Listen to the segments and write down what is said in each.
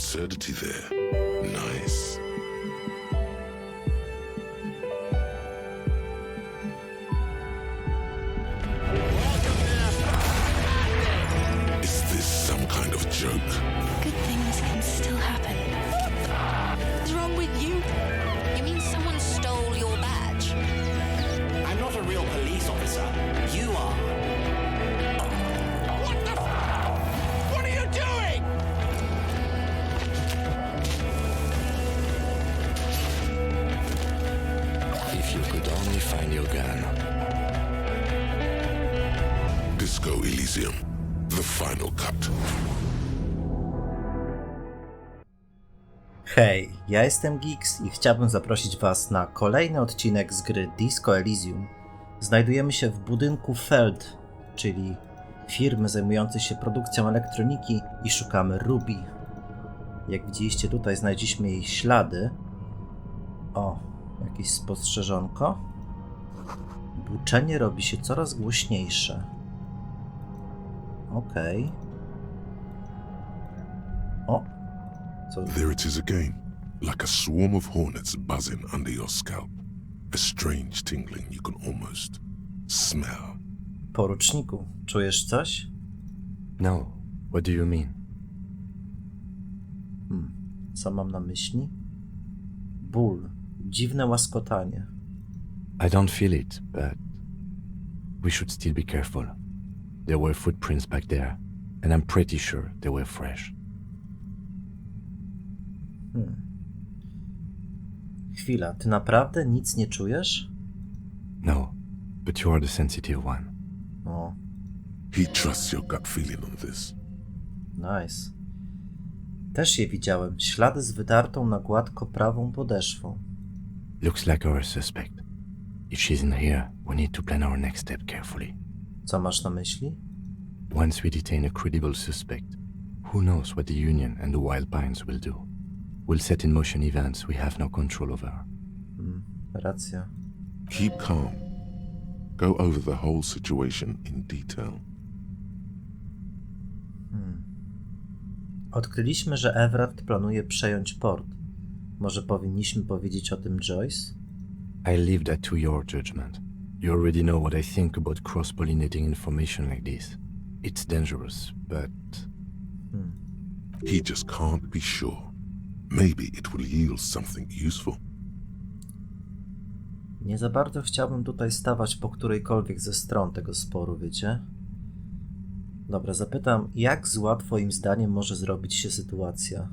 absurdity there. Nice. Is this some kind of joke? Good things can still happen. What's wrong with you? You mean someone stole your badge? I'm not a real police officer. You are. What the f***? What are you doing? If you could only find your gun. Disco Elysium. The final cut. Hej, ja jestem Geeks i chciałbym zaprosić Was na kolejny odcinek z gry Disco Elysium. Znajdujemy się w budynku FELD, czyli firmy zajmującej się produkcją elektroniki i szukamy Ruby. Jak widzieliście tutaj znaleźliśmy jej ślady. O, jakieś spostrzeżonko. Buczenie robi się coraz głośniejsze. Okej. O, co? There it is again, like a swarm of hornets buzzing under your scalp. A strange tingling you can almost smell. Poruczniku, czujesz coś? No, what do you mean? Co mam na myśli? Ból, dziwne łaskotanie. I don't feel it, but we should still be careful. There were footprints back there, and I'm pretty sure they were fresh. Chwila, ty naprawdę nic nie czujesz? No, but you are the sensitive one. O, He trusts your gut feeling on this. nice. Też je widziałem, ślady z wydartą na gładko prawą podeszwą. Looks like our suspect. If she's in here, we need to plan our next step carefully. Co masz na myśli? Once we detain a credible suspect, who knows what the Union and the Wild Pines will do? We'll set in motion events we have no control over. Racja. Keep calm. Go over the whole situation in detail. Odkryliśmy, że Everard planuje przejąć port. Może powinniśmy powiedzieć o tym Joyce? I leave that to your judgment. You already know what I think about cross-pollinating information like this. It's dangerous, but... He just can't be sure. Maybe it will yield something useful. Nie za bardzo chciałbym tutaj stawać po którejkolwiek ze stron tego sporu, wiecie? Dobra, zapytam, jak zła twoim zdaniem może zrobić się sytuacja?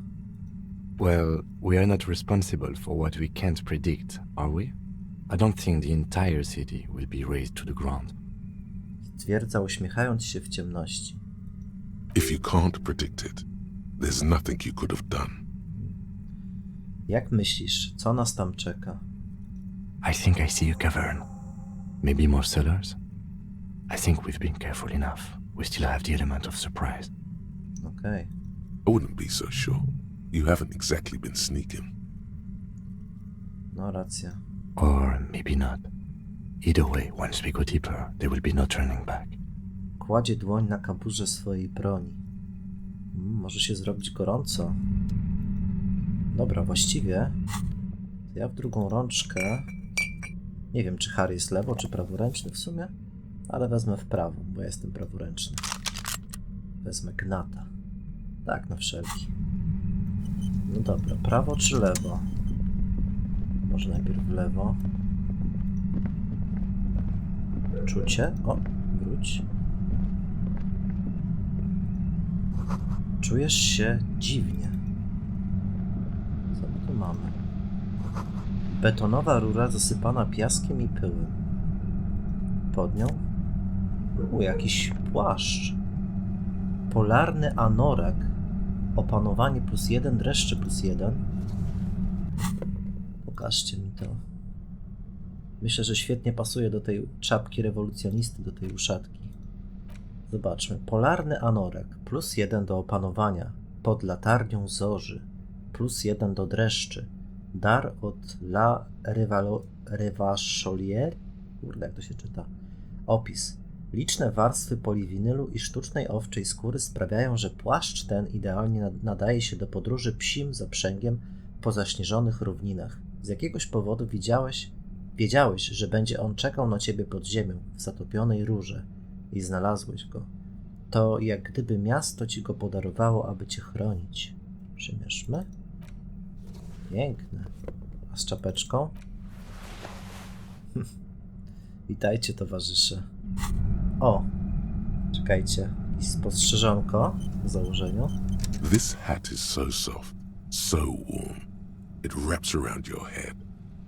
Well, we are not responsible for what we can't predict, are we? I don't think the entire city will be razed to the ground. Stwierdza, uśmiechając się w ciemności. If you can't predict it, there's nothing you could have done. Jak myślisz, co nas tam czeka? I think I see a cavern. Maybe more cellars? I think we've been careful enough. We still have the element of surprise. Okej. I wouldn't be so sure. You haven't exactly been sneaking. No racja. Or maybe not. Either way, once we go deeper, there will be no turning back. Kładzie dłoń na kaburze swojej broni. Może się zrobić gorąco. Dobra, właściwie ja w drugą rączkę. Nie wiem, czy Harry jest lewo, czy praworęczny w sumie, ale wezmę w prawą, bo ja jestem praworęczny. Wezmę gnata. Tak, na wszelki. No dobra, prawo czy lewo? Może najpierw w lewo. Czucie? O, wróć. Czujesz się dziwnie. Co my tu mamy? Betonowa rura zasypana piaskiem i pyłem. Pod nią? Jakiś płaszcz. Polarny anorak. Opanowanie +1, dreszcze +1. Pokażcie mi to. Myślę, że świetnie pasuje do tej czapki rewolucjonisty, do tej uszatki. Zobaczmy. Polarny anorak. +1 do opanowania. Pod latarnią zorzy. +1 do dreszczy. Dar od La Revacholier. Kurde, jak to się czyta. Opis. Liczne warstwy poliwinylu i sztucznej owczej skóry sprawiają, że płaszcz ten idealnie nadaje się do podróży psim zaprzęgiem po zaśnieżonych równinach. Z jakiegoś powodu wiedziałeś, że będzie on czekał na ciebie pod ziemią, w zatopionej rurze i znalazłeś go. To jak gdyby miasto ci go podarowało, aby cię chronić. Przemierzmy. Piękne. A z czapeczką? Witajcie, towarzysze. O! Czekajcie. Jakieś spostrzeżonko w założeniu. This hat is so soft, so warm. It wraps around your head,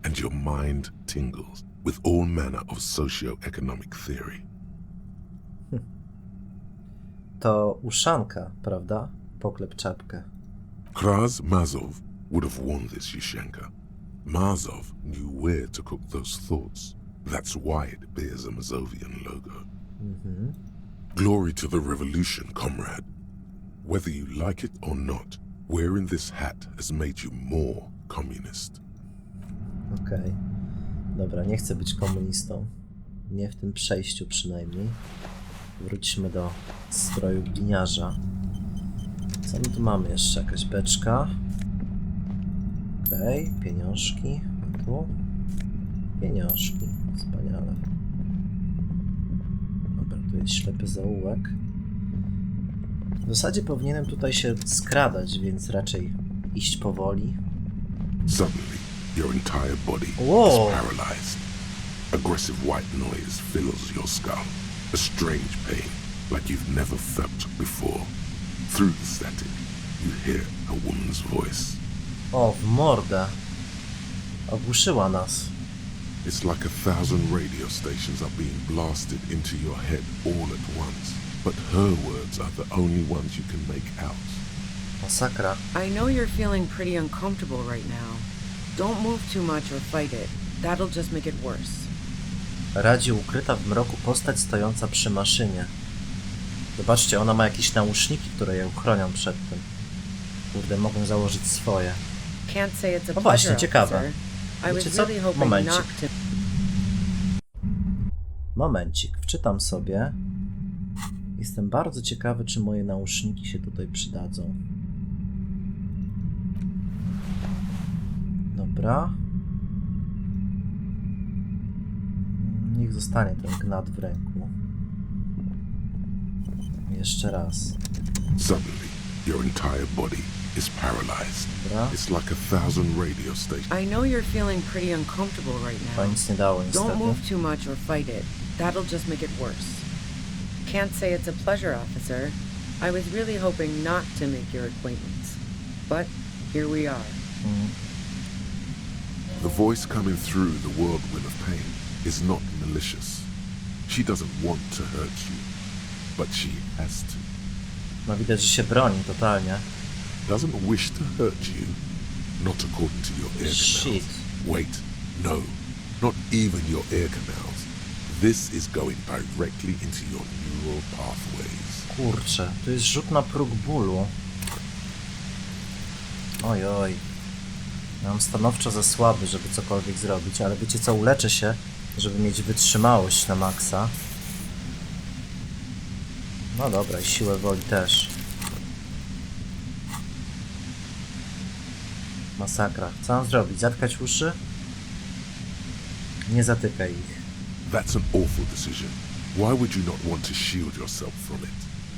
and your mind tingles with all manner of socio-economic theory. To uszanka, prawda? Poklep czapkę. Kraz Mazov would have worn this Yushenka. Mazov knew where to cook those thoughts. That's why it bears a Mazovian logo. Glory to the revolution, comrade. Whether you like it or not, wearing this hat has made you more communist. Okej. Dobra, nie chcę być komunistą. Nie w tym przejściu przynajmniej. Wróćmy do stroju gliniarza. Co my tu mamy jeszcze? Jakaś beczka. Okej, pieniążki. A tu? Pieniążki. Wspaniale. Dobra, tu jest ślepy zaułek. W zasadzie powinienem tutaj się skradać, więc raczej iść powoli. Suddenly, your entire body Whoa. is paralyzed. Aggressive white noise fills your skull. A strange pain, like you've never felt before. Through the static, you hear a woman's voice. O, w mordę. Ogłuszyła nas. It's like 1,000 radio stations are being blasted into your head all at once. But her words are the only ones you can make out. Masakra. I know you're feeling pretty uncomfortable right now. Don't move too much or fight it. That'll just make it worse. Radzi ukryta w mroku postać stojąca przy maszynie. Zobaczcie, ona ma jakieś nauszniki, które ją chronią przed tym. Kurde, mogę założyć swoje. Can't say it's a No właśnie, pleasure, ciekawe. officer. I Wiecie was co? really hoping Momencik. not to. Momencik, wczytam sobie. Jestem bardzo ciekawy, czy moje nauszniki się tutaj przydadzą. Dobra. Niech zostanie ten gnat w ręku. Jeszcze raz. Suddenly, your entire body is paralyzed. Dobra. It's like 1,000 radio stations. I know you're feeling pretty uncomfortable right To now. nic nie dało Don't niestety. move too much or fight it. That'll just make it worse. Can't say it's a pleasure, officer. I was really hoping not to make your acquaintance. But here we are. The voice coming through the whirlwind of pain is not malicious. She doesn't want to hurt you, but she has to. No widać, że się broni totalnie. Doesn't wish to hurt you, not according to your ear Shit. canals. Wait, no, not even your ear canals. This is going directly into your neural pathways. Kurczę, to jest rzut na próg bólu. Oj, oj. Mam stanowczo za słaby, żeby cokolwiek zrobić, ale wiecie co, uleczę się, żeby mieć wytrzymałość na maksa. No dobra, i siłę woli też. Masakra. Co mam zrobić? Zatkać uszy? Nie zatykaj ich. That's an awful decision. Why would you not want to shield yourself from it?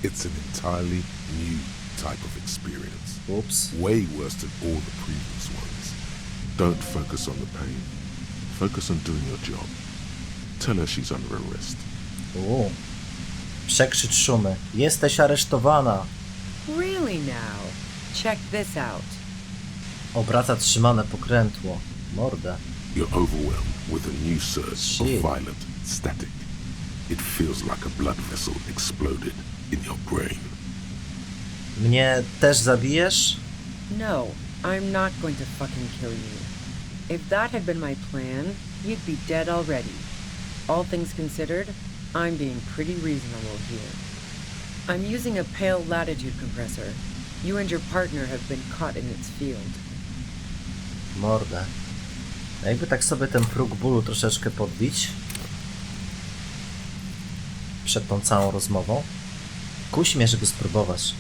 It's an entirely new type of experience. Ups. Way worse than all the previous ones. Don't focus on the pain. Focus on doing your job. Tell her she's under arrest. Przekrzycz szumy. Jesteś aresztowana. Really now? Check this out. Obraca trzymane pokrętło. Mordę. You're overwhelmed with a new surge Shit. of violent static. It feels like a blood vessel exploded in your brain. Mnie też zabijesz? No, I'm not going to fucking kill you. If that had been my plan, you'd be dead already. All things considered, I'm being pretty reasonable here. I'm using a pale latitude compressor. You and your partner have been caught in its field. Mordę. No jakby tak sobie ten próg bólu troszeczkę podbić. przed tą całą rozmową. Kusi mnie, żeby spróbować.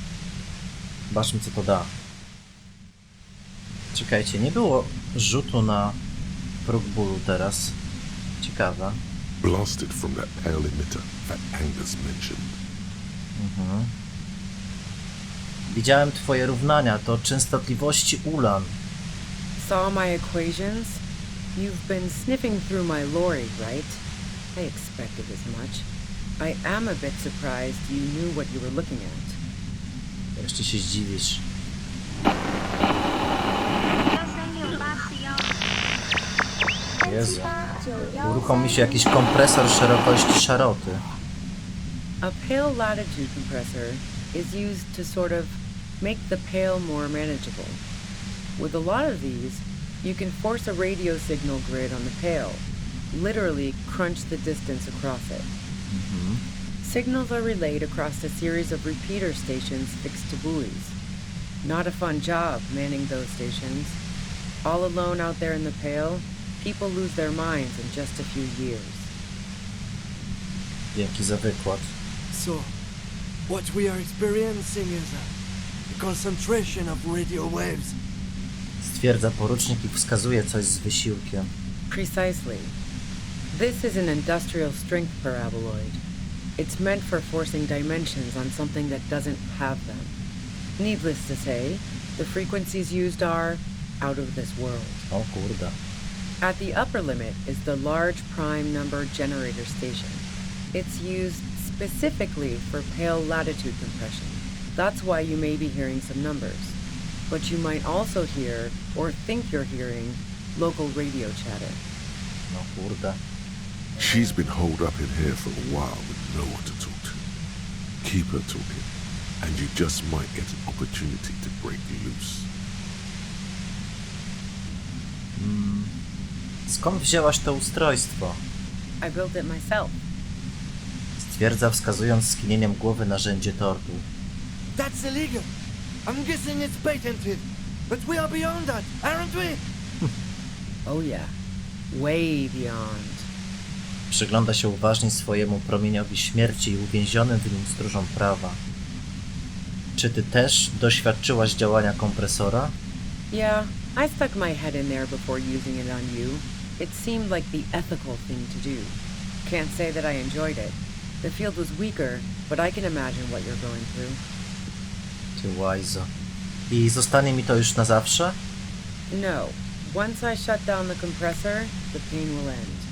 Zobaczmy, co to da. Czekajcie, nie było rzutu na próg bólu teraz. Ciekawe. Blasted from that pale emitter that Angus mentioned. Widziałem twoje równania, to częstotliwości ulan. Saw my equations? You've been sniffing through my lorry, right? I expected as much. I am a bit surprised you knew what you were looking at. Jeszcze się zdziwisz. Jezu. Uruchomi się jakiś kompresor szerokości szaroty. A pale latitude compressor is used to sort of make the pale more manageable. With a lot of these, you can force a radio signal grid on the pale, literally crunch the distance across it. Signals are relayed across a series of repeater stations fixed to buoys. Not a fun job manning those stations. All alone out there in the pale, people lose their minds in just a few years. Dzięki za wykład. So, what we are experiencing is a concentration of radio waves. Stwierdza porucznik i wskazuje coś z wysiłkiem. Precisely. This is an industrial strength paraboloid. It's meant for forcing dimensions on something that doesn't have them. Needless to say, the frequencies used are out of this world. O kurde. At the upper limit is the large prime number generator station. It's used specifically for pale latitude compression. That's why you may be hearing some numbers. But you might also hear, or think you're hearing, local radio chatter. No kurde. She's been holed up in here for a while with no one to talk to. Keep her talking, and you just might get an opportunity to break loose. Skąd wzięłaś to ustrojstwo? I built it myself. Stwierdza, wskazując skinieniem głowy narzędzie tortu. That's illegal. I'm guessing it's patented. But we are beyond that, aren't we? Oh yeah, way beyond. Przygląda się uważnie swojemu promieniowi śmierci i uwięzionym w nim stróżom prawa. Czy ty też doświadczyłaś działania kompresora? Yeah, I stuck my head in there before using it on you. It seemed like the ethical thing to do. Can't say that I enjoyed it. The field was weaker, but I can imagine what you're going through. Ty łajzo. I zostanie mi to już na zawsze? No. Once I shut down the compressor, the pain will end.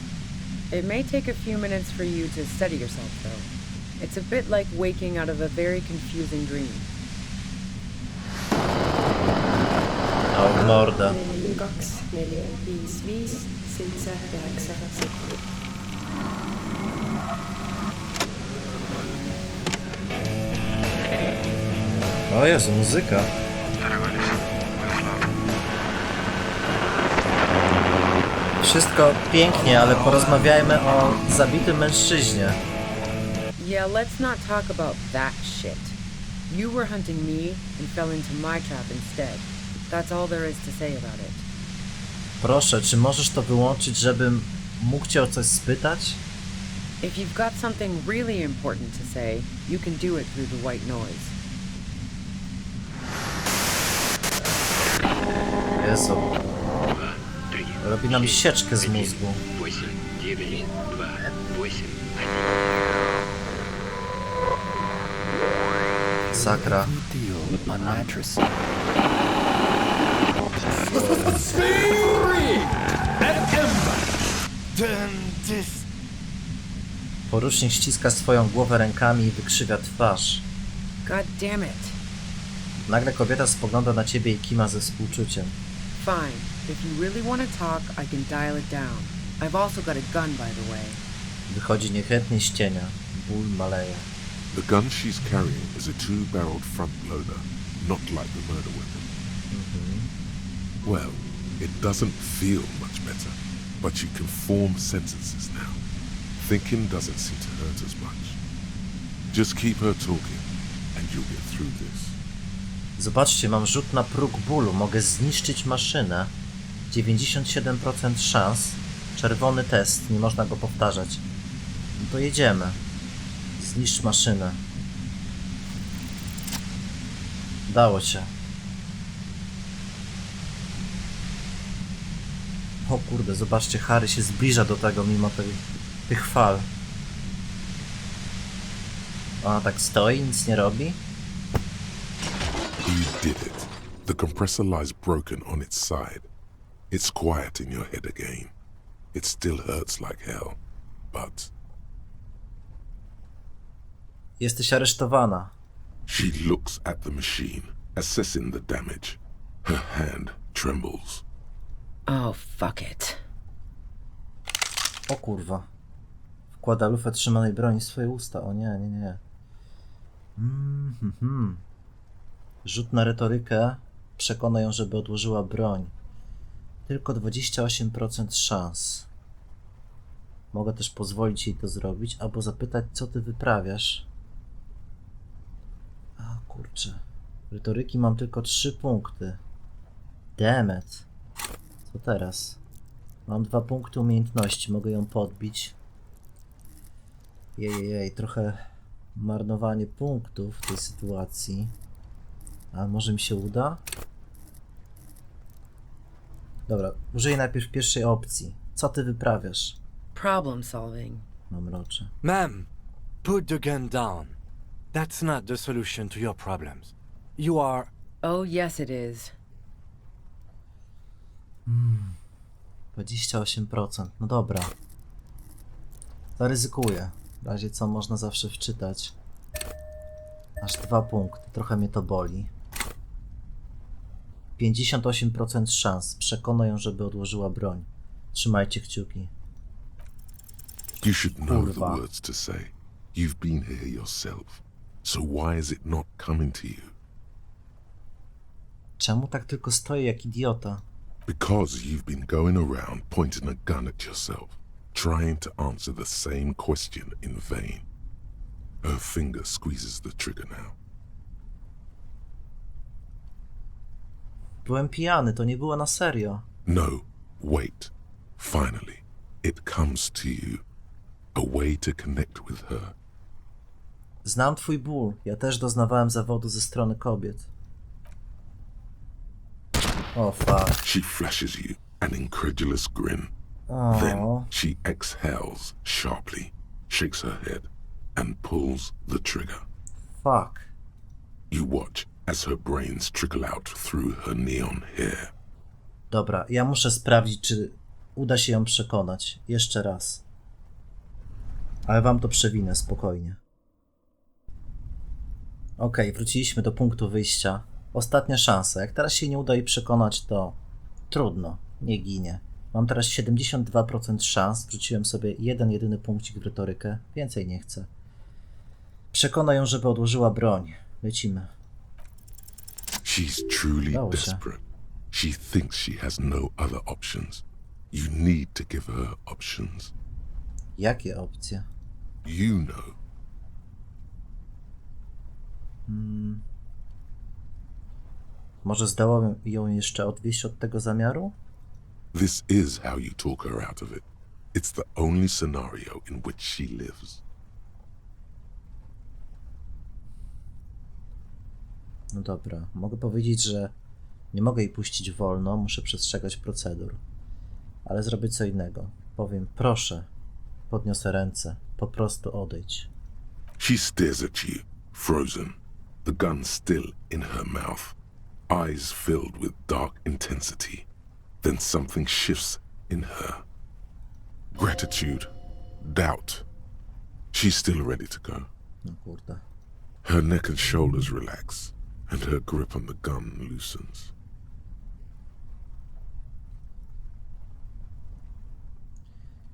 It may take a few minutes for you to steady yourself, though. It's a bit like waking out of a very confusing dream. O, morda. 2, 4, 5, 5, 7, 8, 7. O Jezu, muzyka. Wszystko pięknie, ale porozmawiajmy o zabitym mężczyźnie. Yeah, let's not talk about that shit. You were hunting me and fell into my trap instead. That's all there is to say about it. Proszę, czy możesz to wyłączyć, żebym mógł cię o coś spytać? If you've got something really important to say, you can do it through the white noise. Jezu. Robi nam sieczkę z mózgu. Sakra. Porucznik ściska swoją głowę rękami i wykrzywia twarz. God damn it. Nagle kobieta spogląda na ciebie i kima ze współczuciem. Fine. If you really want to talk, I can dial it down. I've also got a gun, by the way. Wychodzi niechętnie z cienia. Ból maleje. The gun she's carrying is a two-barreled front loader, not like the murder weapon. Well, it doesn't feel much better, but you can form sentences now. Thinking doesn't seem to hurt as much. Just keep her talking, and you'll get through this. Zobaczcie, mam rzut na próg bólu. Mogę zniszczyć maszynę. 97% szans. Czerwony test, nie można go powtarzać. No to jedziemy. Zniszcz maszynę. Dało się. O kurde, zobaczcie, Harry się zbliża do tego mimo tych fal. A tak stoi, nic nie robi? You did it. The compressor lies broken on its side. It's quiet in your head again. It still hurts like hell, but... Jesteś aresztowana. She looks at the machine, assessing the damage. Her hand trembles. Oh, fuck it. O kurwa. Wkłada lufę trzymanej broni w swoje usta. O nie, nie, nie. Rzut na retorykę przekona ją, żeby odłożyła broń. Tylko 28% szans. Mogę też pozwolić jej to zrobić, albo zapytać, co ty wyprawiasz. A kurczę. Retoryki mam tylko 3 punkty. Damn it. Co teraz? Mam 2 punkty umiejętności, mogę ją podbić. Jej, trochę marnowanie punktów w tej sytuacji. A może mi się uda? Dobra, użyję najpierw pierwszej opcji. Co ty wyprawiasz? Problem solving. No mroczę. Ma'am, put the gun down. That's not the solution to your problems. You are... Oh, yes, it is. 28%. No dobra. Zaryzykuję. W razie co można zawsze wczytać. Aż 2 punkty. Trochę mnie to boli. 58% szans. Przekona ją, żeby odłożyła broń. Trzymajcie kciuki. You should know the Kurwa. words to say. You've been here yourself. So why is it not coming to you? Czemu tak tylko stoję jak idiota? Because you've been going around pointing a gun at yourself, trying to answer the same question in vain. Her finger squeezes the trigger now. Byłem pijany, to nie było na serio. No, wait. Finally, it comes to you. A way to connect with her. Znam twój ból. Ja też doznawałem zawodu ze strony kobiet. O fuck. She flashes you an incredulous grin. Then O, she exhales sharply, shakes her head, and pulls the trigger. fuck. You watch as her brains trickle out through her neon hair. Dobra, ja muszę sprawdzić, czy uda się ją przekonać. Jeszcze raz. Ale wam to przewinę, spokojnie. Okej, wróciliśmy do punktu wyjścia. Ostatnia szansa. Jak teraz się nie uda jej przekonać, to trudno, nie ginie. Mam teraz 72% szans. Wrzuciłem sobie jeden jedyny punkcik w retorykę. Więcej nie chcę. Przekona ją, żeby odłożyła broń. Lecimy. She's truly Udało się. desperate. She thinks she has no other options. You need to give her options. Jakie opcje? You know. Może zdało ją jeszcze odwieść od tego zamiaru? This is how you talk her out of it. It's the only scenario in which she lives. No dobra, mogę powiedzieć, że nie mogę jej puścić wolno, muszę przestrzegać procedur. Ale zrobię co innego. Powiem, proszę, podniosę ręce, po prostu odejdź. She stares at you, frozen, the gun still in her mouth, eyes filled with dark intensity. Then something shifts in her. Gratitude, doubt. She's still ready to go. No kurde. Her neck and shoulders relax, and her grip on the gun loosens.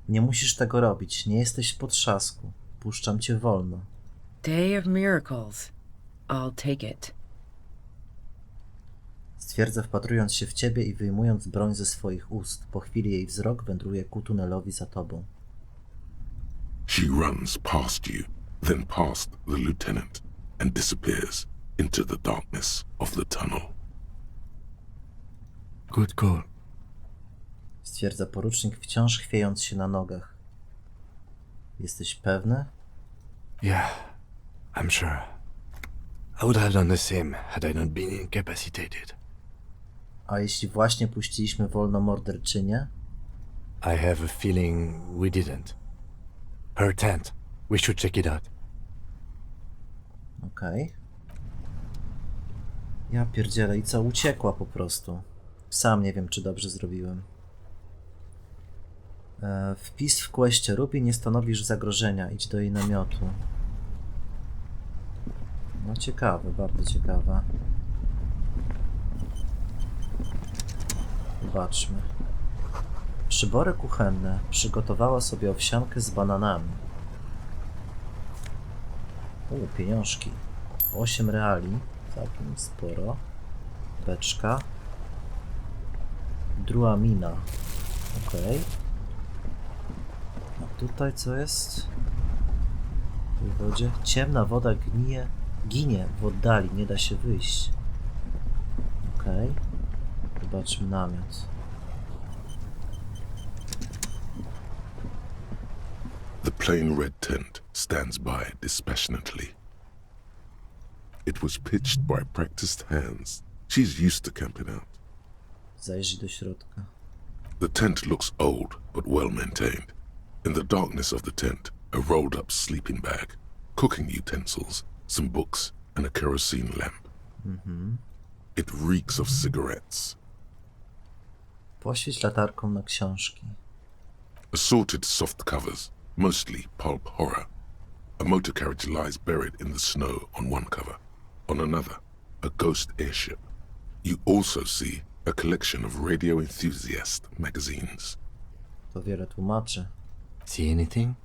Nie musisz tego robić, nie jesteś w potrzasku. Puszczam cię wolno. Day of miracles. I'll take it. Stwierdza, wpatrując się w ciebie i wyjmując broń ze swoich ust. Po chwili jej wzrok wędruje ku tunelowi za tobą. She runs past you, then past the lieutenant, and disappears into the darkness of the tunnel. Good call. Stwierdza porucznik, wciąż chwiejąc się na nogach. Jesteś pewny? Yeah, I'm sure. I would have done the same had I not been incapacitated. A jeśli właśnie puściliśmy wolną morderczynię? I have a feeling we didn't. Her tent. We should check it out. Okej. Ja pierdzielę, i co? Uciekła po prostu. Sam nie wiem, czy dobrze zrobiłem. Wpis w questie. Ruby, nie stanowisz zagrożenia. Idź do jej namiotu. No ciekawe, bardzo ciekawe. Zobaczmy. Przybory kuchenne. Przygotowała sobie owsiankę z bananami. Pieniążki. 8 reali. Całkiem sporo. Beczka. Druamina. Okej. A tutaj co jest? W wodzie. Ciemna woda ginie w oddali. Nie da się wyjść. Okej. Zobaczmy namiot. The plain red tent stands by dispassionately. It was pitched by practiced hands. She's used to camping out. Zajrzyj do środka. The tent looks old, but well maintained. In the darkness of the tent, a rolled up sleeping bag, cooking utensils, some books, and a kerosene lamp. It reeks of cigarettes. Poświeć latarką na książki. Assorted soft covers, mostly pulp horror. A motor carriage lies buried in the snow on one cover. On another, a ghost airship. You also see a collection of radio enthusiast magazines. To wiele tłumaczy. See anything?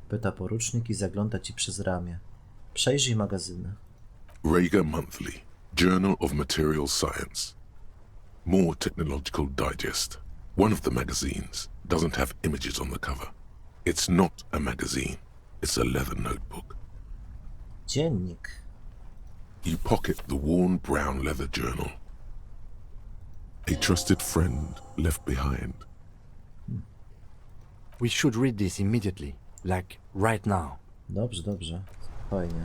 Pyta porucznik i zagląda ci przez ramię. Przejrzyj magazyny. Rager Monthly, Journal of Material Science. More Technological Digest. One of the magazines doesn't have images on the cover. It's not a magazine, it's a leather notebook. Dziennik. You pocket the worn brown leather journal. A trusted friend left behind. We should read this immediately. Like, right now. Dobrze, dobrze. Spokojnie.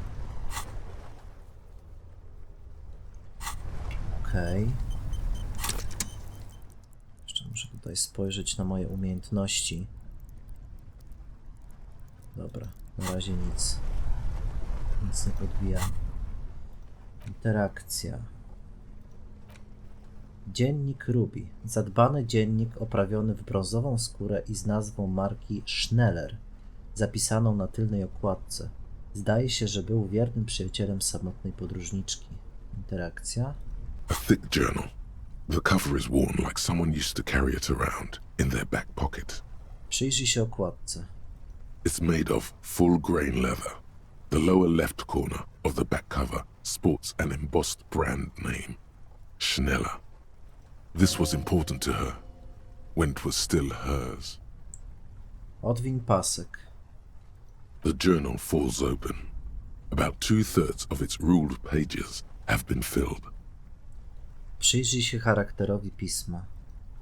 Okej. Jeszcze muszę tutaj spojrzeć na moje umiejętności. Dobra, na razie nic. Nic nie podbijam. Interakcja. Dziennik Ruby. Zadbany dziennik oprawiony w brązową skórę i z nazwą marki Schneller, zapisaną na tylnej okładce. Zdaje się, że był wiernym przyjacielem samotnej podróżniczki. Interakcja. A thick journal. The cover is worn like someone used to carry it around in their back pocket. Przyjrzyj się okładce. It's made of full grain leather. The lower left corner of the back cover sports an embossed brand name, Schneller. This was important to her when it was still hers. Odwiń pasek. The journal falls open. About 2/3 of its ruled pages have been filled. Przyjrzyj się charakterowi pisma.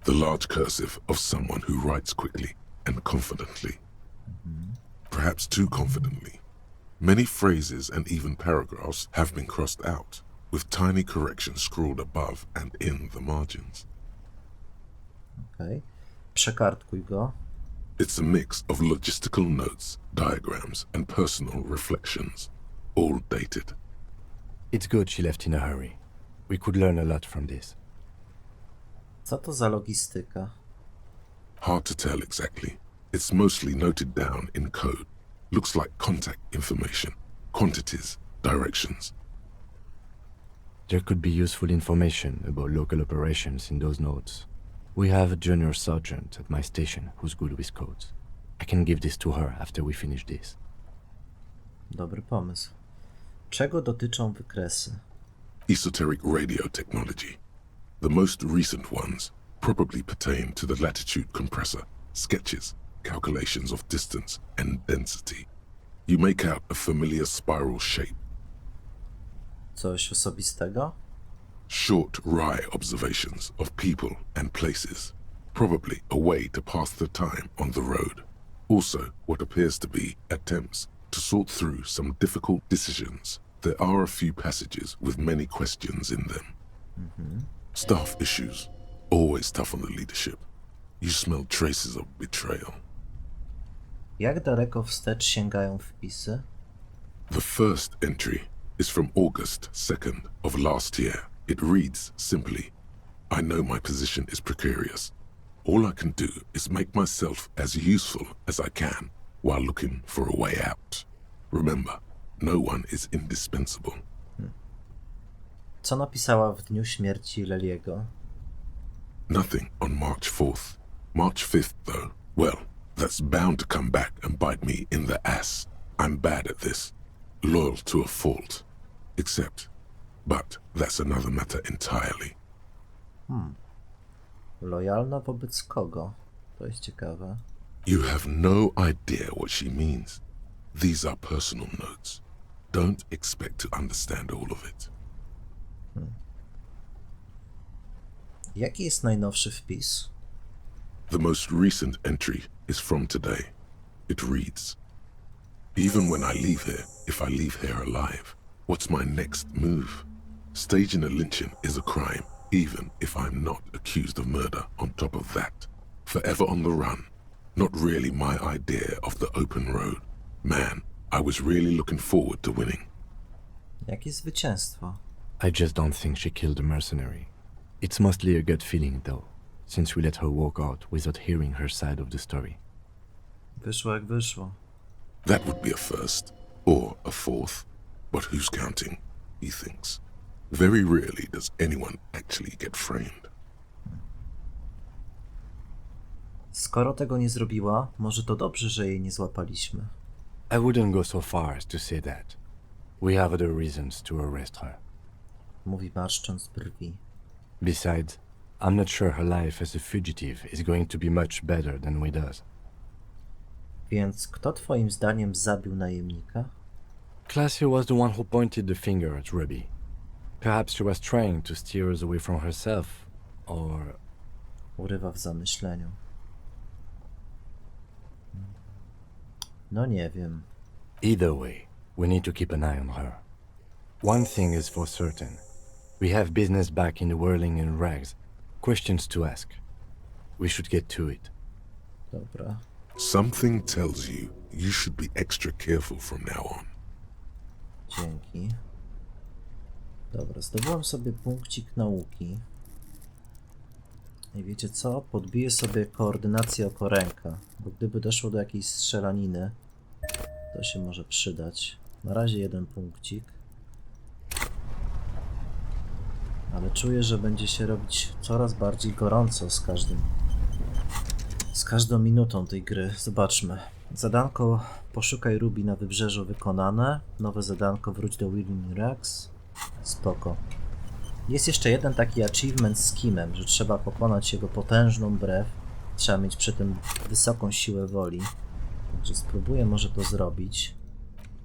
The large cursive of someone who writes quickly and confidently. Perhaps too confidently. Many phrases and even paragraphs have been crossed out, with tiny corrections scrawled above and in the margins. Okej. Przekartkuj go. It's a mix of logistical notes, diagrams, and personal reflections, all dated. It's good she left in a hurry. We could learn a lot from this. Co to za logistyka? Hard to tell exactly. It's mostly noted down in code. Looks like contact information, quantities, directions. There could be useful information about local operations in those notes. We have a junior sergeant at my station who's good with codes. I can give this to her after we finish this. Dobry pomysł. Czego dotyczą wykresy? Esoteric radio technology. The most recent ones probably pertain to the latitude compressor, sketches, calculations of distance and density. You make out a familiar spiral shape. Coś osobistego? Short, wry observations of people and places. Probably a way to pass the time on the road. Also, what appears to be attempts To sort through some difficult decisions, there are a few passages with many questions in them. Staff issues, always tough on the leadership. You smell traces of betrayal. Jak daleko wstecz sięgają wpisy? The first entry is from August 2nd of last year. It reads simply, I know my position is precarious. All I can do is make myself as useful as I can while looking for a way out. Remember, no one is indispensable. Co napisała w dniu śmierci Leliego? Nothing on March 4th. March 5th, though, well, that's bound to come back and bite me in the ass. I'm bad at this. Loyal to a fault. But that's another matter entirely. Lojalna wobec kogo? To jest ciekawe. You have no idea what she means. These are personal notes. Don't expect to understand all of it. Jaki jest najnowszy wpis? The most recent entry is from today. It reads, Even when I leave here, if I leave here alive, what's my next move? Staging a lynching is a crime, even if I'm not accused of murder on top of that. Forever on the run. Not really my idea of the open road. Man, I was really looking forward to winning. Jakie zwycięstwo? I just don't think she killed a mercenary. It's mostly a gut feeling, though, since we let her walk out without hearing her side of the story. Wyszło jak wyszło. That would be a first, or a fourth. But who's counting, he thinks. Very rarely does anyone actually get framed. Skoro tego nie zrobiła, może to dobrze, że jej nie złapaliśmy. I wouldn't go so far as to say that. We have other reasons to arrest her. Mówi marszcząc brwi. Besides, I'm not sure her life as a fugitive is going to be much better than with us. Więc kto twoim zdaniem zabił najemnika? Classy was the one who pointed the finger at Ruby. Perhaps she was trying to steer us away from herself, or... Urywa w zamyśleniu. No nie wiem. Either way, we need to keep an eye on her. One thing is for certain. We have business back in the Whirling-in-Rags. Questions to ask. We should get to it. Dobra. Something tells you you should be extra careful from now on. Dzięki. Dobra, zdobyłem sobie punkcik nauki. I wiecie co? Podbiję sobie koordynację oko ręka, bo gdyby doszło do jakiejś strzelaniny, to się może przydać. Na razie jeden punkcik. Ale czuję, że będzie się robić coraz bardziej gorąco z każdą minutą tej gry. Zobaczmy. Zadanko poszukaj Ruby na wybrzeżu wykonane. Nowe zadanko wróć do Whirling-in-Rags. Spoko. Jest jeszcze jeden taki achievement z Kimem, że trzeba pokonać jego potężną brew. Trzeba mieć przy tym wysoką siłę woli. Także spróbuję może to zrobić.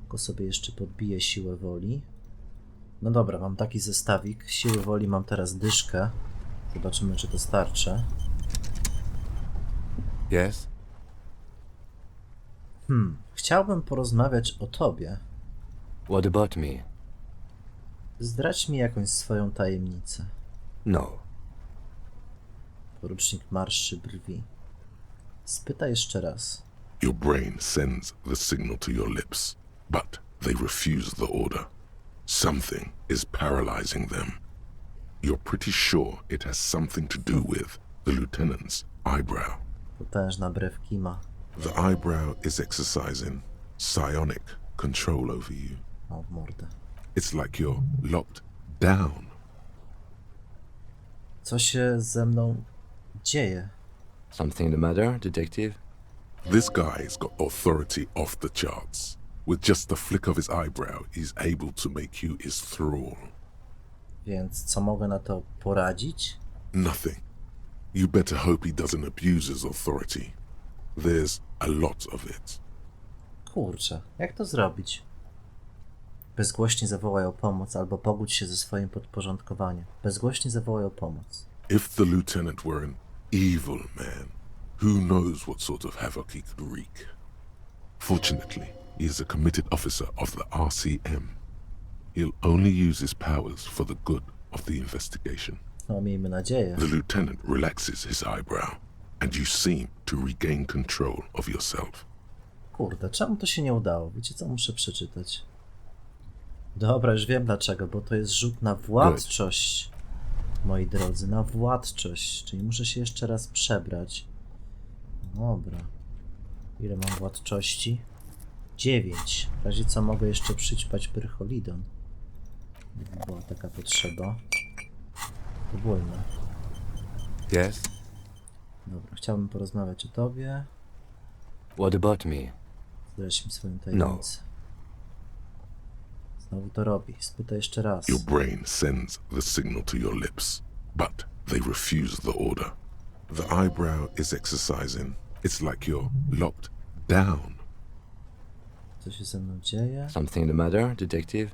Tylko sobie jeszcze podbiję siłę woli. No dobra, mam taki zestawik. Siły woli mam teraz dyszkę. Zobaczymy, czy to starczy. Yes? Chciałbym porozmawiać o tobie. What about me? Zdradź mi jakąś swoją tajemnicę. No. Porucznik marszczy brwi. Spytaj jeszcze raz. Your brain sends the signal to your lips, but they refuse the order. Something is paralyzing them. You're pretty sure it has something to do with the lieutenant's eyebrow. Potężna brew Kima. The eyebrow is exercising psionic control over you. O, w mordę. It's like you're locked down. Co się ze mną dzieje? Something the matter, detective? This guy's got authority off the charts. With just the flick of his eyebrow, he's able to make you his thrall. Więc co mogę na to poradzić? Nothing. You better hope he doesn't abuse his authority. There's a lot of it. Kurczę, jak to zrobić? Bezgłośnie zawołaj o pomoc, albo pogódź się ze swoim podporządkowaniem. Bezgłośnie zawołaj o pomoc. If the lieutenant were an evil man, who knows what sort of havoc he could wreak. Fortunately, he is a committed officer of the RCM. He'll only use his powers for the good of the investigation. No, miejmy nadzieję. The lieutenant relaxes his eyebrow, and you seem to regain control of yourself. Kurde, czemu to się nie udało? Wiecie co, muszę przeczytać. Dobra, już wiem dlaczego, bo to jest rzut na władczość, moi drodzy, na władczość, czyli muszę się jeszcze raz przebrać. Dobra. Ile mam władczości? 9. W razie co mogę jeszcze przyćpać pyrcholidon. Gdyby była taka potrzeba. Powolno. Yes? Dobra, chciałbym porozmawiać o tobie. What about me? Zdradź mi swoją tajemnicę. Znowu to robi. Spytaj jeszcze raz. Your brain sends the signal to your lips, but they refuse the order. The eyebrow is exercising. It's like you're locked down. Co się ze mną dzieje? Something the matter, detective?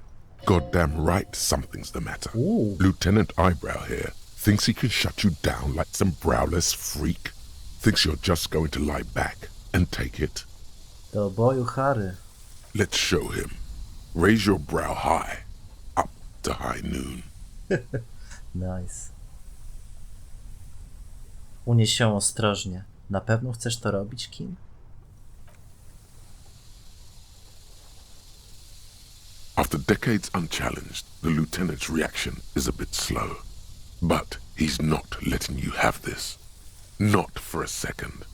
Goddamn right something's the matter. Ooh. Lieutenant Eyebrow here thinks he can shut you down like some browless freak. Thinks you're just going to lie back and take it. Do boju, Harry. Let's show him. Raise your brow high, up to high noon. Nice. Unieś się ostrożnie. Na pewno chcesz to robić, Kim? After decades unchallenged, the lieutenant's reaction is a bit slow. But he's not letting you have this. Not for a second.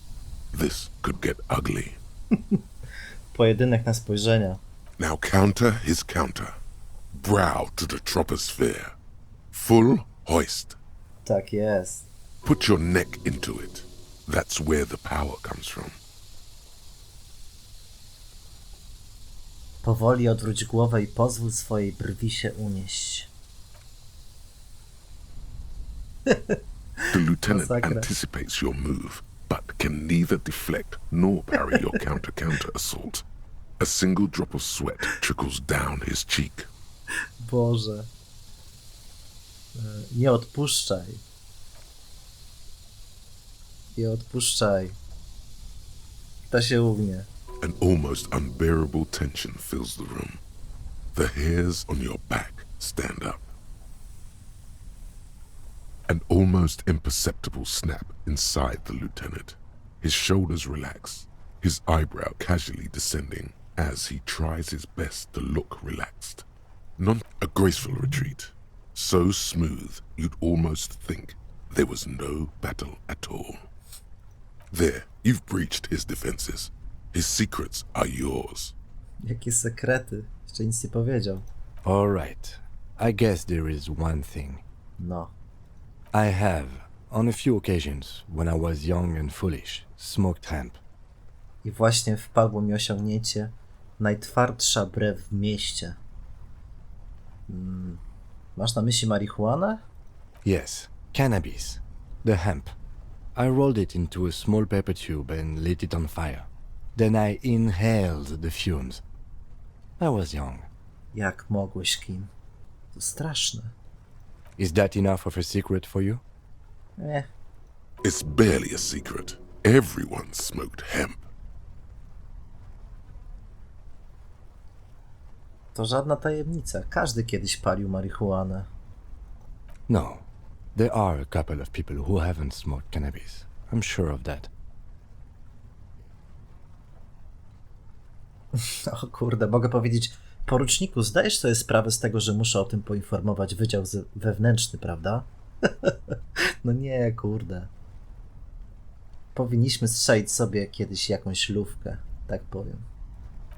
This could get ugly. Pojedynek na spojrzenia. Now counter his counter. Brow to the troposphere. Full hoist. Tak jest. Put your neck into it. That's where the power comes from. Powoli odwróć głowę i pozwól swojej brwi się unieść. The lieutenant Masakra. anticipates your move, but can neither deflect nor parry your counter assault. A single drop of sweat trickles down his cheek. Boże. Nie odpuszczaj. Nie odpuszczaj. To się ugnie. An almost unbearable tension fills the room. The hairs on your back stand up. An almost imperceptible snap inside the lieutenant. His shoulders relax, his eyebrow casually descending as he tries his best to look relaxed. Not a graceful retreat, so smooth you'd almost think there was no battle at all. There, you've breached his defenses. His secrets are yours. Jakie sekrety? Jeszcze nic nie powiedział. All right. I guess there is one thing. No. I have, on a few occasions, when I was young and foolish, smoked hemp. I właśnie wpadło mi osiągnięcie. Najtwardsza brew w mieście. Masz na myśli marihuanę? Yes, cannabis. The hemp. I rolled it into a small paper tube and lit it on fire. Then I inhaled the fumes. I was young. Jak mogłeś, Kim? To straszne. Is that enough of a secret for you? It's barely a secret. Everyone smoked hemp. To żadna tajemnica. Każdy kiedyś palił marihuanę. No. There are a couple of people who haven't smoked cannabis. I'm sure of that. O kurde, mogę powiedzieć, poruczniku, zdajesz sobie sprawę z tego, że muszę o tym poinformować Wydział Wewnętrzny, prawda? No nie, kurde. Powinniśmy strzelić sobie kiedyś jakąś lufkę, tak powiem.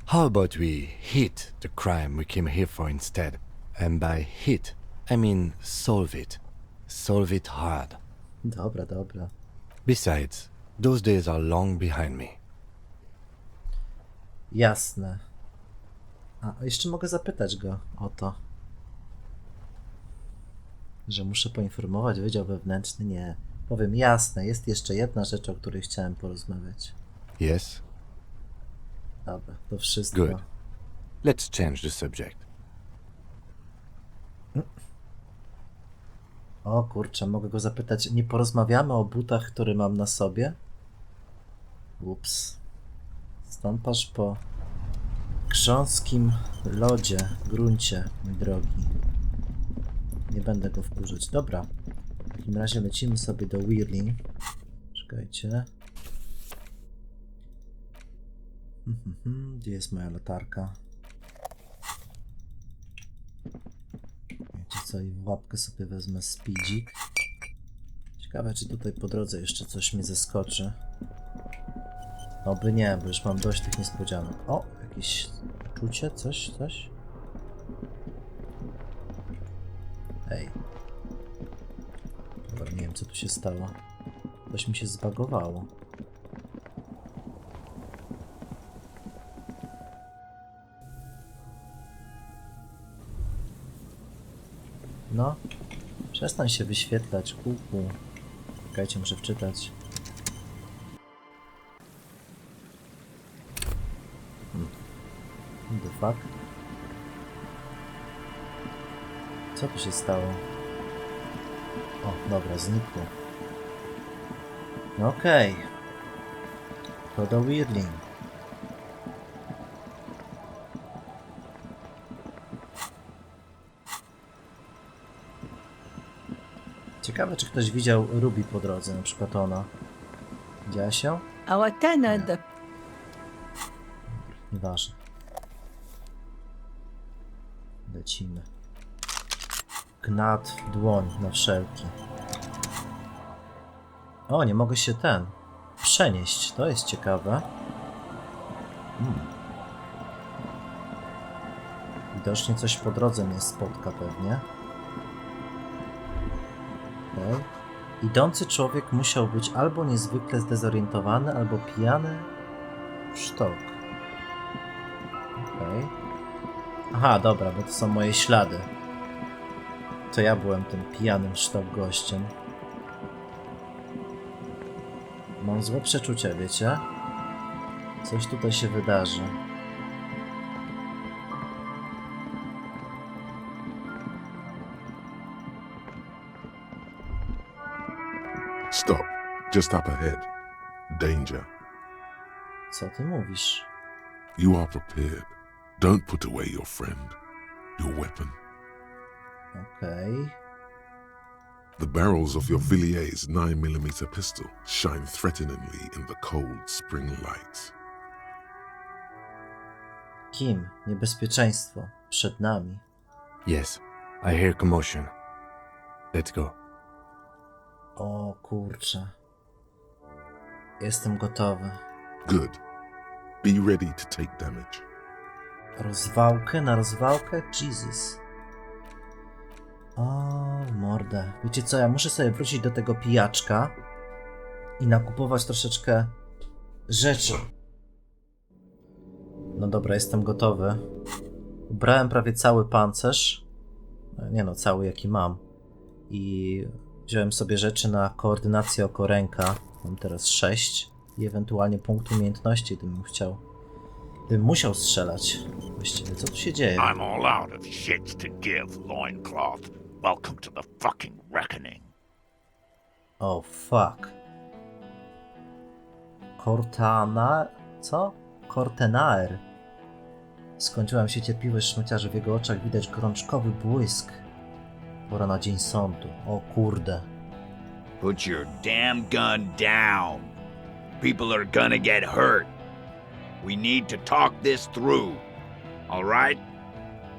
How about we hit the crime we came here for instead? And by hit, I mean solve it. Solve it hard. Dobra, dobra. Besides, those days are long behind me. Jasne. A jeszcze mogę zapytać go o to. Że muszę poinformować Wydział Wewnętrzny? Nie. Powiem jasne, jest jeszcze jedna rzecz, o której chciałem porozmawiać. Yes? Dobra, to wszystko. Good. Let's change the subject. O kurczę, mogę go zapytać, nie porozmawiamy o butach, które mam na sobie? Ups. Stąpasz po grząskim lodzie, gruncie, mój drogi. Nie będę go wkurzać. Dobra. W takim razie lecimy sobie do Whirling. Czekajcie. Gdzie jest moja latarka? Wiecie co, i w łapkę sobie wezmę speedzik. Ciekawe, czy tutaj po drodze jeszcze coś mi zeskoczy. Oby nie, bo już mam dość tych niespodzianek. O, jakieś czucie, coś? Ej. Dobra, nie wiem, co tu się stało. Coś mi się zbagowało. No, przestań się wyświetlać, kuku. Czekajcie, muszę wczytać. The fuck? Co tu się stało? O, dobra, znikło. No okej. To do Whirling. Ciekawe, czy ktoś widział Ruby po drodze, na przykład ona. Widziałaś ją? Our tenant. Nieważne. Lecimy. Gnat w dłoń na wszelki. O, nie mogę się przenieść. To jest ciekawe. Widocznie coś po drodze mnie spotka pewnie. Okay. Idący człowiek musiał być albo niezwykle zdezorientowany, albo pijany w sztok. Okej. Aha, dobra, bo to są moje ślady. To ja byłem tym pijanym sztok gościem. Mam złe przeczucia, wiecie? Coś tutaj się wydarzy. Stop. Just up ahead. Danger. Co ty mówisz? You are prepared. Don't put away your friend, your weapon. Okej. The barrels of your Villiers 9mm pistol shine threateningly in the cold spring light. Kim? Niebezpieczeństwo. Przed nami. Yes, I hear commotion. Let's go. O kurczę. Jestem gotowy. Good. Be ready to take damage. Rozwałkę na rozwałkę? Jesus. O, mordę. Wiecie co, ja muszę sobie wrócić do tego pijaczka i nakupować troszeczkę rzeczy. No dobra, jestem gotowy. Ubrałem prawie cały pancerz. Nie no, cały jaki mam. I wziąłem sobie rzeczy na koordynację oko ręka. Mam teraz 6. I ewentualnie punkt umiejętności, gdybym chciał. Gdybym musiał strzelać. Właściwie, co tu się dzieje? I'm all out of shits to give, loincloth. Welcome to the fucking reckoning. Oh, fuck. Cortana... Co? Cortenaer. Skończyłam się cierpliwość szmyciarzy, w jego oczach widać gorączkowy błysk. Pora na dzień sądu. O kurde. Put your damn gun down. People are gonna get hurt. We need to talk this through. All right?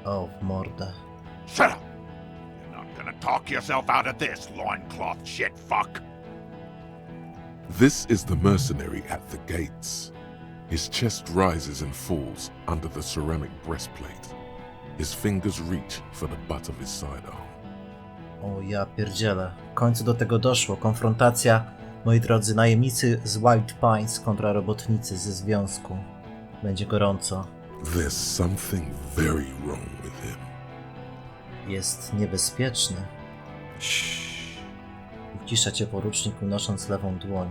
O, w mordę. Shut up! You're not gonna talk yourself out of this, loincloth shit fuck. This is the mercenary at the gates. His chest rises and falls under the ceramic breastplate. His fingers reach for the butt of his sidearm. O ja pierdzielę. W końcu do tego doszło. Konfrontacja, moi drodzy, najemnicy z White Pines kontra robotnicy ze związku. Będzie gorąco. There's something very wrong with him. Jest niebezpieczny. Wcisza cię porucznik, unosząc lewą dłoń.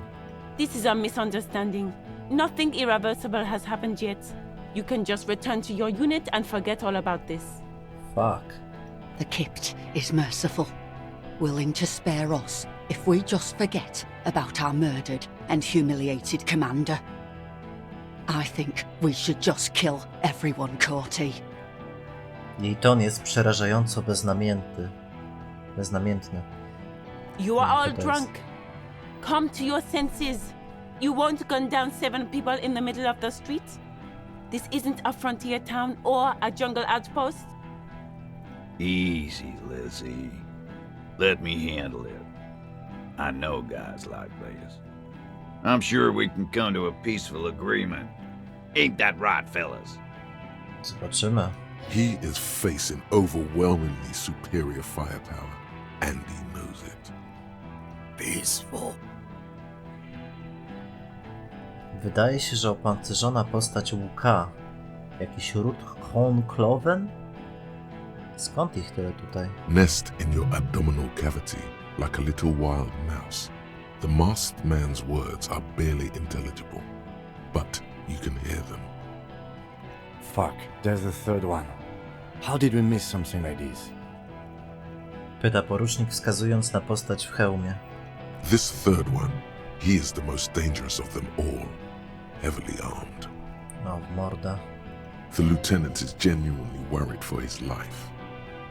This is a misunderstanding. Nothing irreversible has happened yet. You can just return to your unit and forget all about this. Fuck. The Kipt is merciful, willing to spare us if we just forget about our murdered and humiliated commander. I think we should just kill everyone, Corty. Jej ton jest przerażająco beznamiętny. You are all to jest- drunk. Come to your senses. You won't gun down 7 people in the middle of the street? This isn't a frontier town or a jungle outpost. Easy, Lizzie. Let me handle it. I know guys like this. I'm sure we can come to a peaceful agreement. Ain't that right, fellas? Zobaczymy. He is facing overwhelmingly superior firepower, and he knows it. Peaceful. Wydaje się, że opancerzona postać Łuka. Jakiś ród Kloven? Skąd ich tyle tutaj? Nest in your abdominal cavity like a little wild mouse. The masked man's words are barely intelligible, but you can hear them. Fuck, there's the third one. How did we miss something like this? Pyta porucznik, wskazując na postać w hełmie. This third one, he is the most dangerous of them all, heavily armed. No, w mordę. The lieutenant is genuinely worried for his life.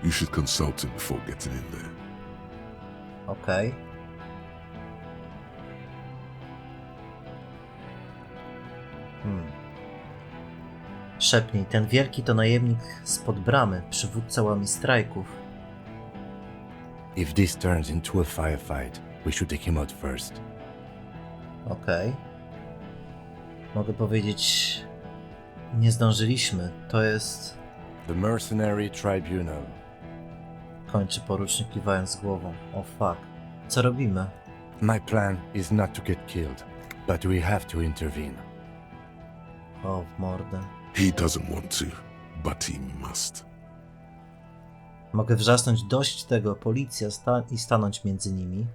You should consult him before getting in there. Okej. Szepnij, ten wielki to najemnik spod bramy, przywódca łami strajków. If this turns into a firefight, we should take him out first. Okej. Mogę powiedzieć... Nie zdążyliśmy. To jest... The Mercenary Tribunal. Kończy porucznik kiwając głową. O fuck. Co robimy? My plan is not to get killed, but we have to intervene. O, w mordę. He doesn't want to, but he must. Mogę wrzasnąć dość tego, policja, i stanąć między nimi.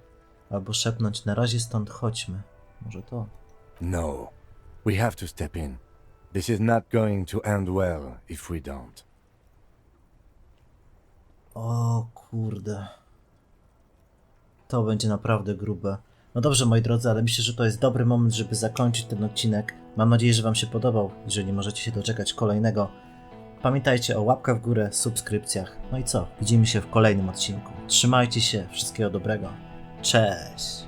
Albo szepnąć, na razie stąd chodźmy. Może to. No, we have to step in. This is not going to end well if we don't. O kurde. To będzie naprawdę grube. No dobrze, moi drodzy, ale myślę, że to jest dobry moment, żeby zakończyć ten odcinek. Mam nadzieję, że wam się podobał. Jeżeli możecie się doczekać kolejnego, pamiętajcie o łapkach w górę, subskrypcjach. No i co? Widzimy się w kolejnym odcinku. Trzymajcie się, wszystkiego dobrego. Cześć!